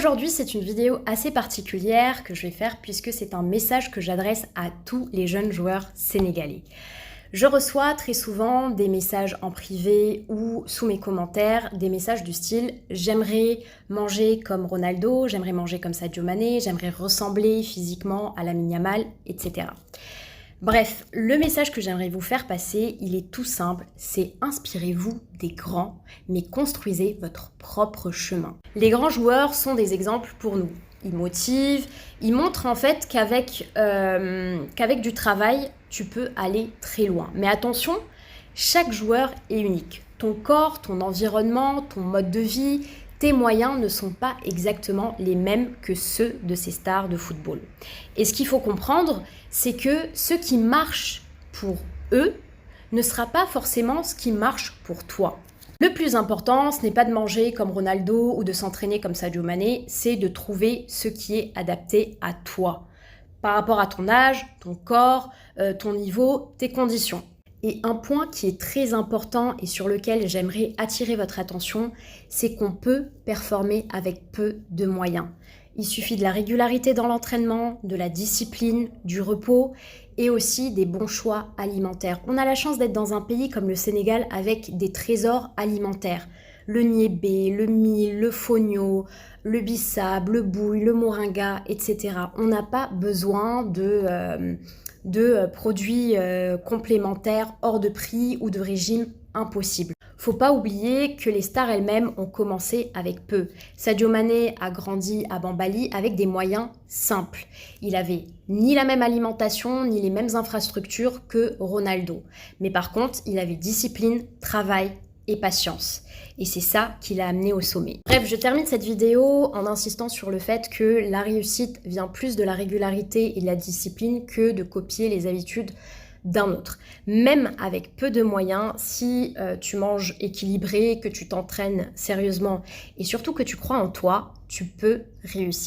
Aujourd'hui, c'est une vidéo assez particulière que je vais faire puisque c'est un message que j'adresse à tous les jeunes joueurs sénégalais. Je reçois très souvent des messages en privé ou sous mes commentaires, des messages du style « J'aimerais manger comme Ronaldo, j'aimerais manger comme Sadio Mané, j'aimerais ressembler physiquement à Lamine Yamal, etc. » Bref, le message que j'aimerais vous faire passer, il est tout simple, c'est inspirez-vous des grands, mais construisez votre propre chemin. Les grands joueurs sont des exemples pour nous. Ils motivent, ils montrent en fait qu'avec du travail, tu peux aller très loin. Mais attention, chaque joueur est unique. Ton corps, ton environnement, ton mode de vie, tes moyens ne sont pas exactement les mêmes que ceux de ces stars de football. Et ce qu'il faut comprendre, c'est que ce qui marche pour eux ne sera pas forcément ce qui marche pour toi. Le plus important, ce n'est pas de manger comme Ronaldo ou de s'entraîner comme Sadio Mané, c'est de trouver ce qui est adapté à toi, par rapport à ton âge, ton corps, ton niveau, tes conditions. Et un point qui est très important et sur lequel j'aimerais attirer votre attention, c'est qu'on peut performer avec peu de moyens. Il suffit de la régularité dans l'entraînement, de la discipline, du repos et aussi des bons choix alimentaires. On a la chance d'être dans un pays comme le Sénégal avec des trésors alimentaires. Le niébé, le mil, le fonio, le bissap, le bouille, le moringa, etc. On n'a pas besoin de produits complémentaires hors de prix ou de régimes impossibles. Faut pas oublier que les stars elles-mêmes ont commencé avec peu. Sadio Mané a grandi à Bambali avec des moyens simples. Il avait ni la même alimentation, ni les mêmes infrastructures que Ronaldo. Mais par contre, il avait discipline, travail et patience. Et c'est ça qui l'a amené au sommet. Bref, je termine cette vidéo en insistant sur le fait que la réussite vient plus de la régularité et de la discipline que de copier les habitudes d'un autre. Même avec peu de moyens, si tu manges équilibré, que tu t'entraînes sérieusement et surtout que tu crois en toi, tu peux réussir.